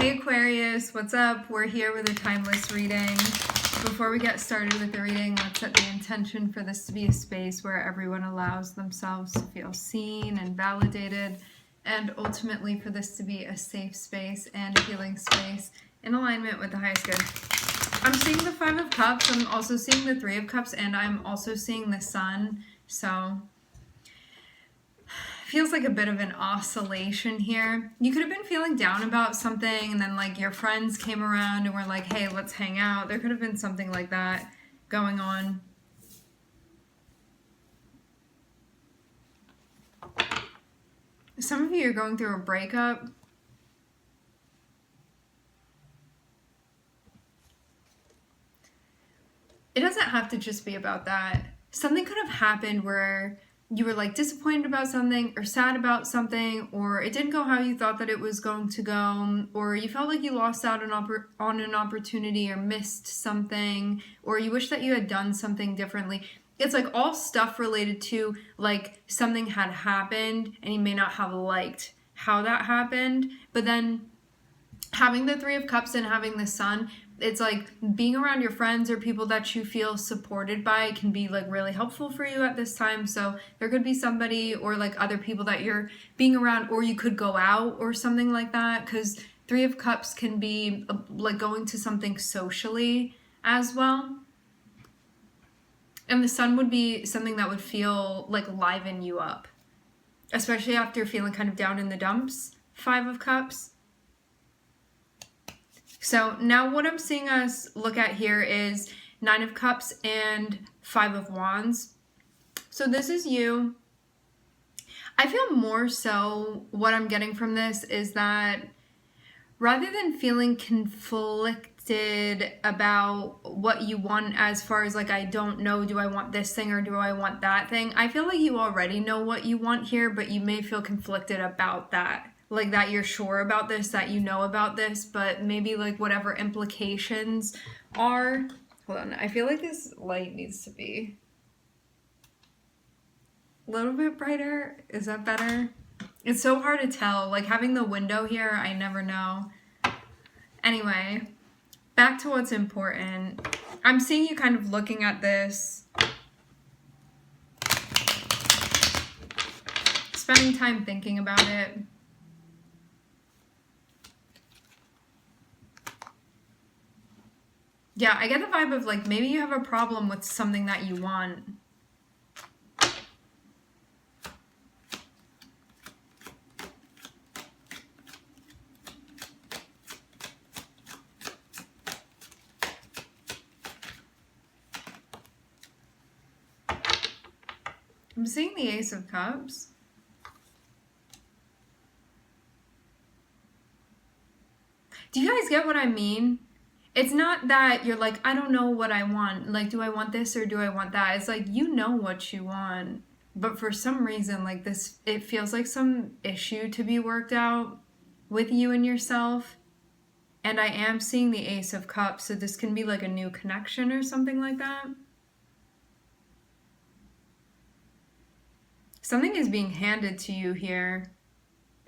Hey Aquarius, what's up? We're here with a timeless reading. Before we get started with the reading, let's set the intention for this to be a space where everyone allows themselves to feel seen and validated, and ultimately for this to be a safe space and a healing space in alignment with the highest good. I'm seeing the Five of Cups, I'm also seeing the Three of Cups, and I'm also seeing the Sun, so feels like a bit of an oscillation here. You could have been feeling down about something and then like your friends came around and were like, hey, let's hang out. There could have been something like that going on. Some of you are going through a breakup. It doesn't have to just be about that. Something could have happened where you were like disappointed about something or sad about something, or it didn't go how you thought that it was going to go, or you felt like you lost out on an opportunity or missed something, or you wish that you had done something differently. It's like all stuff related to like something had happened and you may not have liked how that happened, but then having the Three of Cups and having the Sun, it's like being around your friends or people that you feel supported by can be like really helpful for you at this time. So there could be somebody or like other people that you're being around, or you could go out or something like that, because Three of Cups can be like going to something socially as well. And the Sun would be something that would feel like liven you up, especially after feeling kind of down in the dumps. Five of Cups. So now what I'm seeing us look at here is Nine of Cups and Five of Wands. So this is you. I feel more so what I'm getting from this is that rather than feeling conflicted about what you want as far as like, I don't know, do I want this thing or do I want that thing? I feel like you already know what you want here, but you may feel conflicted about that. Like that you're sure about this, that you know about this, but maybe like whatever implications are. Hold on, I feel like this light needs to be a little bit brighter. Is that better? It's so hard to tell. Like having the window here, I never know. Anyway, back to what's important. I'm seeing you kind of looking at this, spending time thinking about it. Yeah, I get the vibe of like maybe you have a problem with something that you want. I'm seeing the Ace of Cups. Do you guys get what I mean? It's not that you're like, I don't know what I want. Like, do I want this or do I want that? It's like, you know what you want. But for some reason, like this, it feels like some issue to be worked out with you and yourself. And I am seeing the Ace of Cups. So this can be like a new connection or something like that. Something is being handed to you here.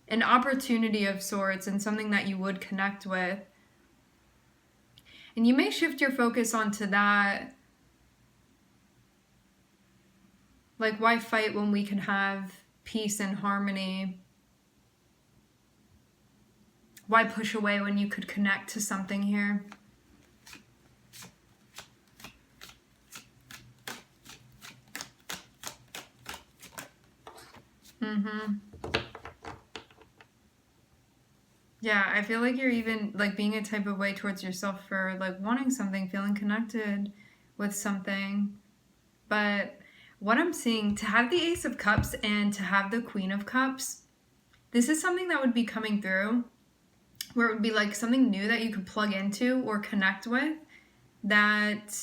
An opportunity of sorts and something that you would connect with. And you may shift your focus onto that. Like, why fight when we can have peace and harmony? Why push away when you could connect to something here? Yeah, I feel like you're even like being a type of way towards yourself for like wanting something, feeling connected with something. But what I'm seeing, to have the Ace of Cups and to have the Queen of Cups, this is something that would be coming through where it would be like something new that you could plug into or connect with that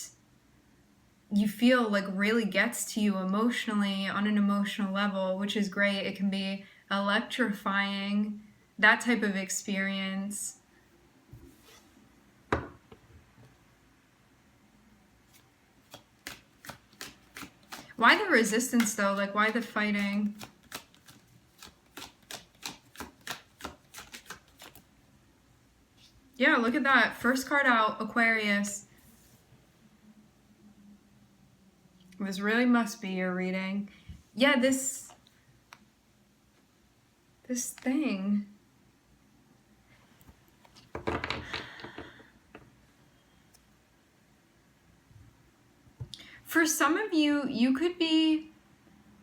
you feel like really gets to you emotionally on an emotional level, which is great. It can be electrifying. That type of experience. Why the resistance though? Like why the fighting? Yeah, look at that. First card out, Aquarius. This really must be your reading. Yeah, this thing. For some of you, you could be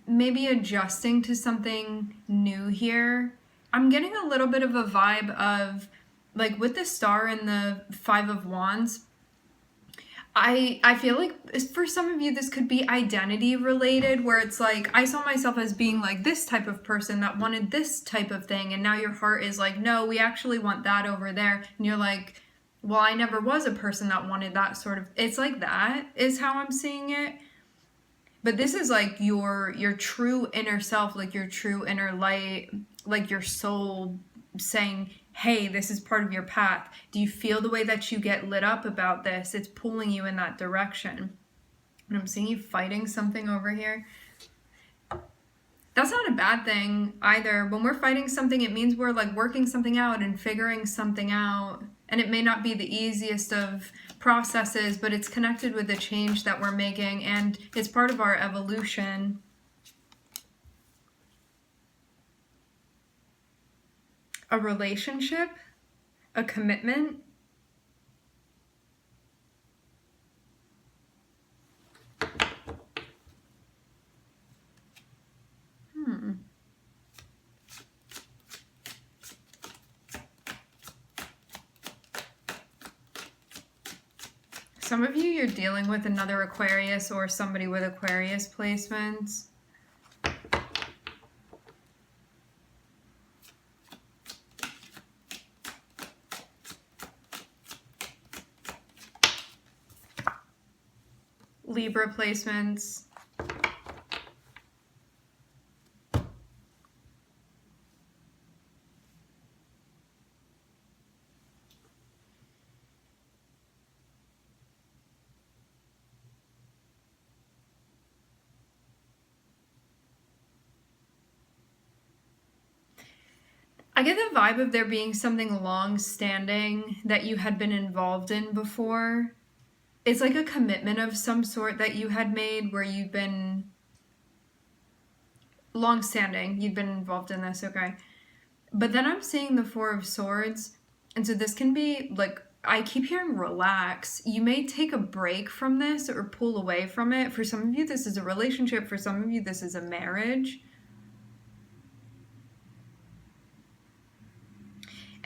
maybe adjusting to something new here. I'm getting a little bit of a vibe of, like, with the star and the Five of Wands, I feel like for some of you this could be identity related, where it's like, I saw myself as being like this type of person that wanted this type of thing, and now your heart is like, no, we actually want that over there. And you're like, well, I never was a person that wanted that sort of, it's like that is how I'm seeing it. But this is like your true inner self, like your true inner light, like your soul saying, hey, this is part of your path. Do you feel the way that you get lit up about this? It's pulling you in that direction. And I'm seeing you fighting something over here. That's not a bad thing either. When we're fighting something, it means we're like working something out and figuring something out. And it may not be the easiest of processes, but it's connected with the change that we're making, and it's part of our evolution. A relationship, a commitment. Some of you, you're dealing with another Aquarius or somebody with Aquarius placements. Libra placements. I get the vibe of there being something long-standing that you had been involved in before. It's like a commitment of some sort that you had made where you've been long-standing. You'd been involved in this, okay. But then I'm seeing the Four of Swords. And so this can be like, I keep hearing relax. You may take a break from this or pull away from it. For some of you, this is a relationship. For some of you, this is a marriage.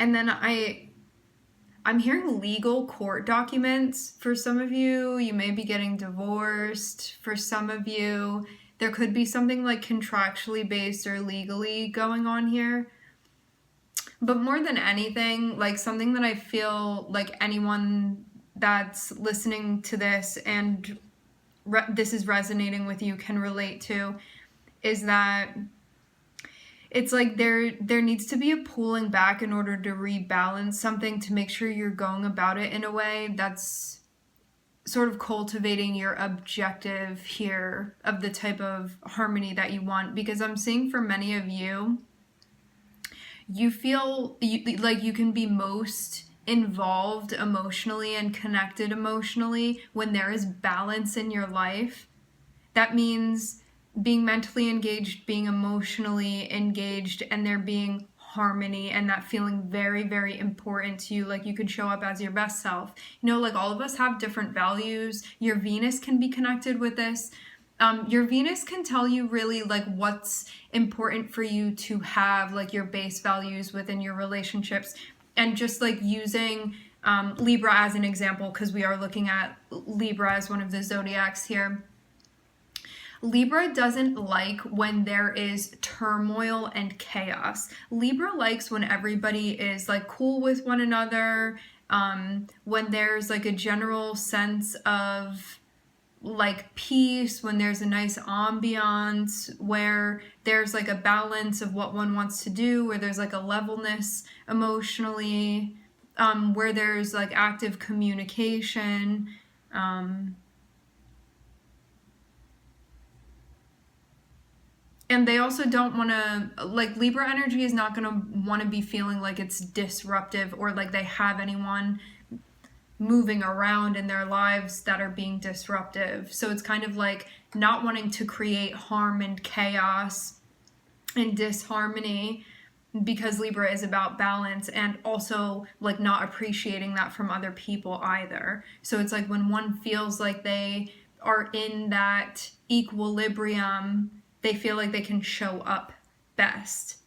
And then I'm hearing legal court documents. For some of you, you may be getting divorced. For some of you, there could be something like contractually based or legally going on here. But more than anything, like something that I feel like anyone that's listening to this and this is resonating with you can relate to, is that it's like there needs to be a pulling back in order to rebalance something, to make sure you're going about it in a way that's sort of cultivating your objective here of the type of harmony that you want. Because I'm seeing for many of you, you feel like you can be most involved emotionally and connected emotionally when there is balance in your life. That means being mentally engaged, being emotionally engaged, and there being harmony, and that feeling very, very important to you. Like you could show up as your best self. You know, like all of us have different values. Your Venus can be connected with this. Your Venus can tell you really like what's important for you to have, like your base values within your relationships. And just like using Libra as an example, because we are looking at Libra as one of the zodiacs here. Libra doesn't like when there is turmoil and chaos. Libra likes when everybody is like cool with one another, when there's like a general sense of like peace, when there's a nice ambiance, where there's like a balance of what one wants to do, where there's like a levelness emotionally, where there's like active communication. And they also don't want to, like, Libra energy is not going to want to be feeling like it's disruptive or like they have anyone moving around in their lives that are being disruptive. So it's kind of like not wanting to create harm and chaos and disharmony, because Libra is about balance, and also like not appreciating that from other people either. So it's like when one feels like they are in that equilibrium, they feel like they can show up best.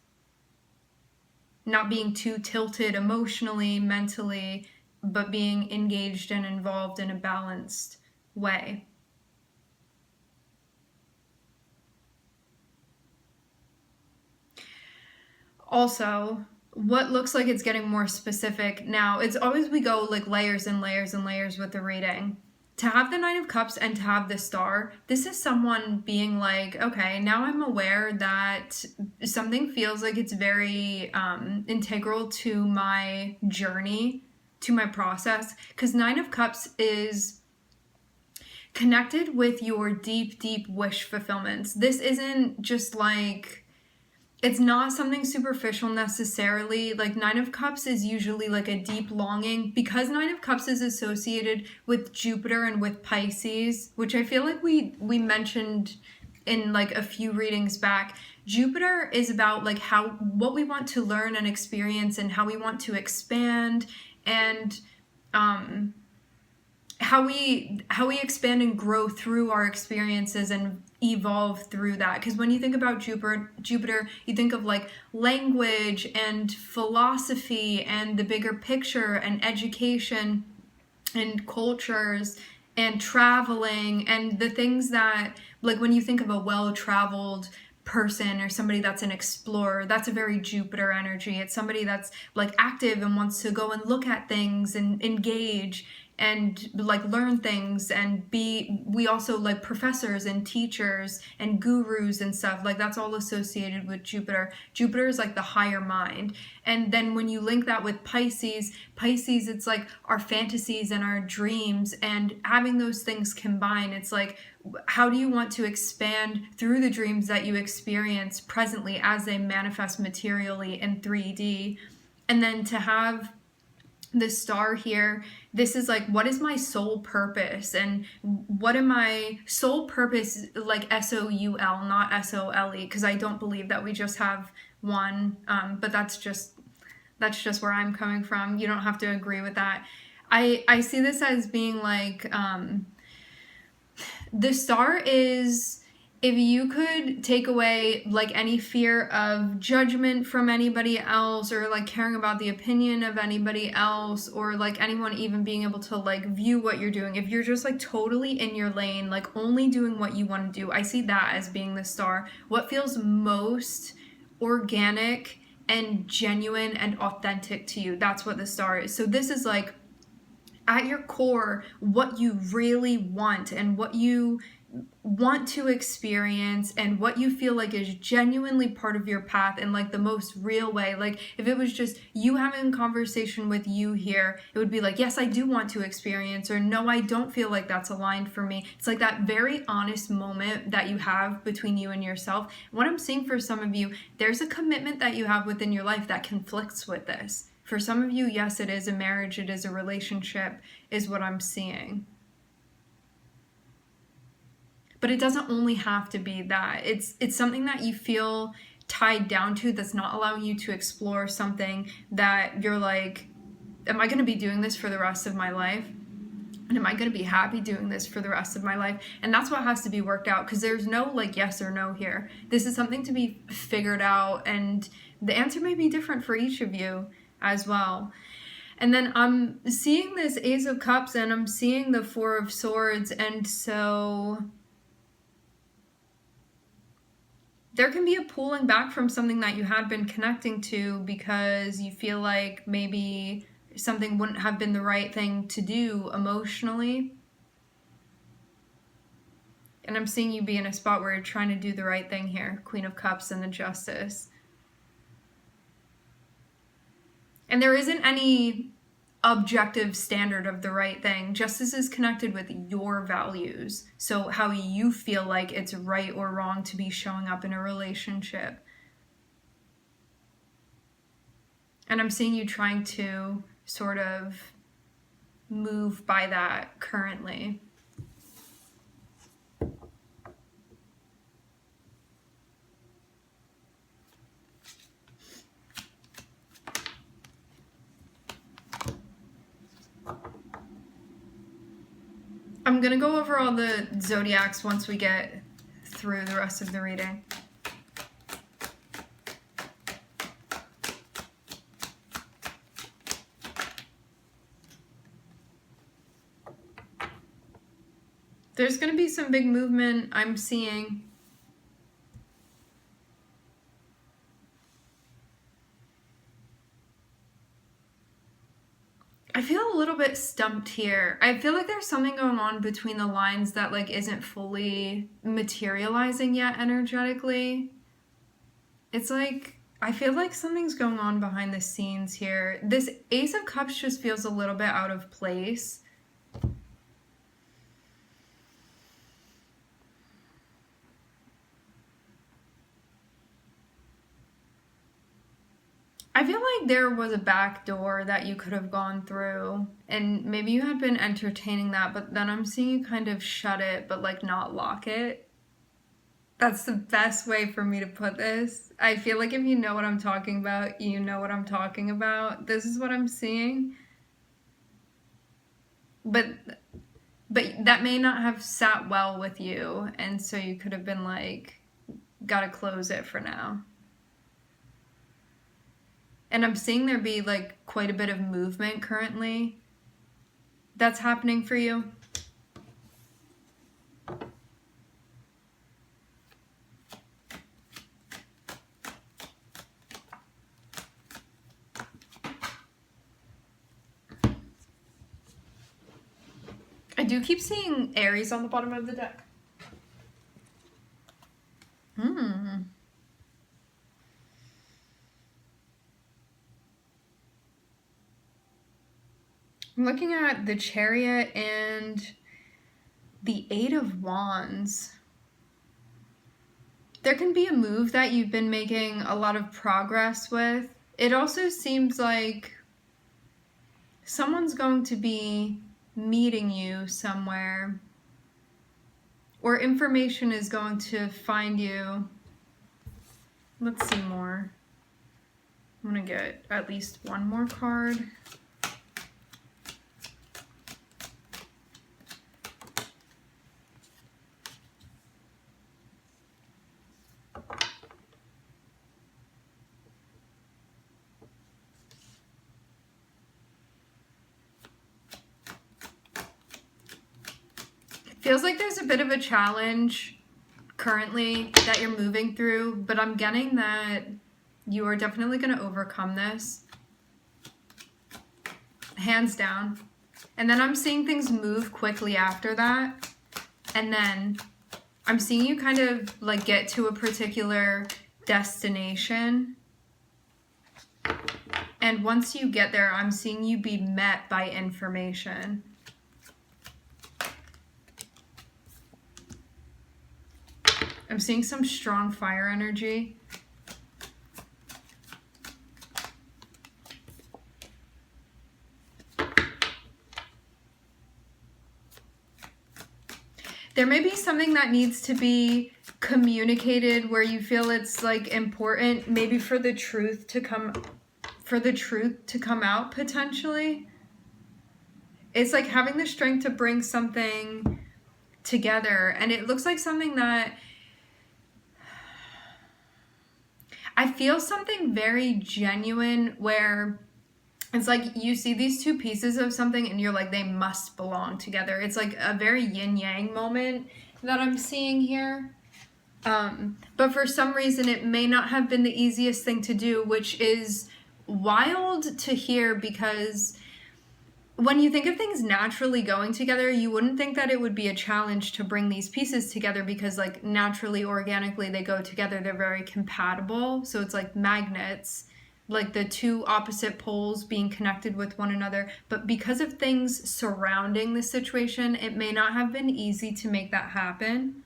Not being too tilted emotionally, mentally, but being engaged and involved in a balanced way. Also, what looks like it's getting more specific now, it's always we go like layers and layers and layers with the reading. To have the Nine of Cups and to have the Star, this is someone being like, okay, now I'm aware that something feels like it's very integral to my journey, to my process. Because Nine of Cups is connected with your deep, deep wish fulfillments. This isn't just like, it's not something superficial necessarily. Like Nine of Cups is usually like a deep longing, because Nine of Cups is associated with Jupiter and with Pisces, which I feel like we mentioned in like a few readings back. Jupiter is about like what we want to learn and experience and how we want to expand, and how we expand and grow through our experiences and evolve through that. Because when you think about Jupiter, you think of like language and philosophy and the bigger picture and education and cultures and traveling and the things that, like when you think of a well-traveled person or somebody that's an explorer, that's a very Jupiter energy. It's somebody that's like active and wants to go and look at things and engage and like learn things and we also like professors and teachers and gurus and stuff, like that's all associated with Jupiter. Jupiter is like the higher mind. And then when you link that with Pisces, it's like our fantasies and our dreams, and having those things combined, it's like, how do you want to expand through the dreams that you experience presently as they manifest materially in 3D? And then to have the Star here, this is like, what is my soul purpose? And what am I soul purpose, like SOUL, not SOLE, because I don't believe that we just have one, but that's just where I'm coming from. You don't have to agree with that. I see this as being like, the Star is, if you could take away like any fear of judgment from anybody else, or like caring about the opinion of anybody else, or like anyone even being able to like view what you're doing, if you're just like totally in your lane, like only doing what you want to do, I see that as being the Star. What feels most organic and genuine and authentic to you, that's what the Star is. So this is like at your core what you really want and what you want to experience and what you feel like is genuinely part of your path in like the most real way. Like if it was just you having a conversation with you here, it would be like, yes, I do want to experience, or no, I don't feel like that's aligned for me. It's like that very honest moment that you have between you and yourself. What I'm seeing for some of you, there's a commitment that you have within your life that conflicts with this. For some of you, yes, it is a marriage, it is a relationship, is what I'm seeing. But it doesn't only have to be that. It's something that you feel tied down to that's not allowing you to explore something that you're like, am I going to be doing this for the rest of my life? And am I going to be happy doing this for the rest of my life? And that's what has to be worked out, because there's no like yes or no here. This is something to be figured out, and the answer may be different for each of you as well. And then I'm seeing this Ace of Cups and I'm seeing the Four of Swords, and so there can be a pulling back from something that you had been connecting to because you feel like maybe something wouldn't have been the right thing to do emotionally. And I'm seeing you be in a spot where you're trying to do the right thing here. Queen of Cups and the Justice. And there isn't any objective standard of the right thing. Justice is connected with your values. So how you feel like it's right or wrong to be showing up in a relationship. And I'm seeing you trying to sort of move by that currently. I'm going to go over all the zodiacs once we get through the rest of the reading. There's going to be some big movement I'm seeing. I feel a little bit stumped here. I feel like there's something going on between the lines that like isn't fully materializing yet energetically. It's like, I feel like something's going on behind the scenes here. This Ace of Cups just feels a little bit out of place. I feel like there was a back door that you could have gone through, and maybe you had been entertaining that, but then I'm seeing you kind of shut it, but like not lock it. That's the best way for me to put this. I feel like if you know what I'm talking about, you know what I'm talking about. This is what I'm seeing. But that may not have sat well with you, and so you could have been like, gotta close it for now. And I'm seeing there be like quite a bit of movement currently that's happening for you. I do keep seeing Aries on the bottom of the deck. I'm looking at the Chariot and the Eight of Wands. There can be a move that you've been making a lot of progress with. It also seems like someone's going to be meeting you somewhere, or information is going to find you. Let's see more. I'm going to get at least one more card. Feels like there's a bit of a challenge currently that you're moving through, but I'm getting that you are definitely going to overcome this. Hands down. And then I'm seeing things move quickly after that. And then I'm seeing you kind of like get to a particular destination. And once you get there, I'm seeing you be met by information. I'm seeing some strong fire energy. There may be something that needs to be communicated where you feel it's like important, maybe for the truth to come out potentially. It's like having the strength to bring something together, and it looks like something that I feel something very genuine where it's like you see these two pieces of something and you're like, they must belong together. It's like a very yin-yang moment that I'm seeing here. But for some reason, it may not have been the easiest thing to do, which is wild to hear, because when you think of things naturally going together, you wouldn't think that it would be a challenge to bring these pieces together, because like naturally, organically, they go together. They're very compatible. So it's like magnets. like the two opposite poles being connected with one another, but because of things surrounding the situation, it may not have been easy to make that happen.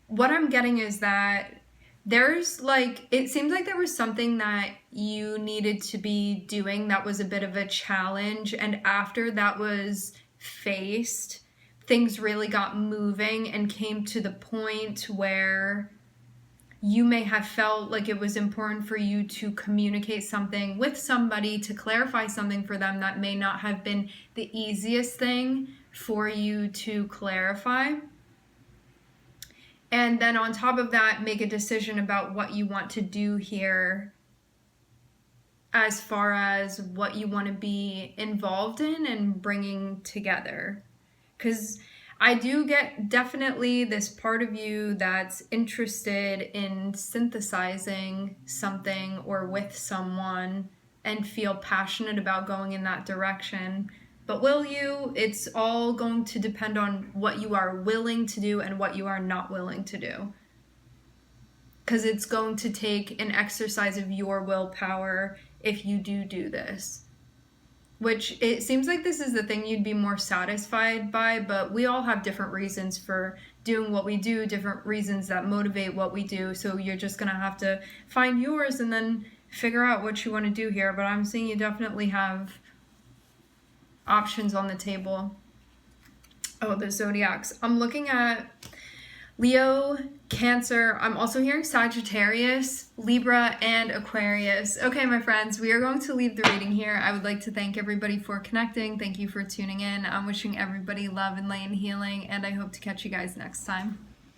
What I'm getting is that there's like, it seems like there was something that you needed to be doing that was a bit of a challenge, and after that was faced, things really got moving and came to the point where you may have felt like it was important for you to communicate something with somebody, to clarify something for them that may not have been the easiest thing for you to clarify. And then on top of that, make a decision about what you want to do here as far as what you want to be involved in and bringing together. Because I do get definitely this part of you that's interested in synthesizing something or with someone and feel passionate about going in that direction. But will you? It's all going to depend on what you are willing to do and what you are not willing to do. Because it's going to take an exercise of your willpower if you do this. Which it seems like this is the thing you'd be more satisfied by, but we all have different reasons for doing what we do, different reasons that motivate what we do. So you're just going to have to find yours and then figure out what you want to do here. But I'm seeing you definitely have options on the table. Oh, the zodiacs. I'm looking at Leo, Cancer. I'm also hearing Sagittarius, Libra, and Aquarius. Okay, my friends, we are going to leave the reading here. I would like to thank everybody for connecting. Thank you for tuning in. I'm wishing everybody love and light and healing, and I hope to catch you guys next time.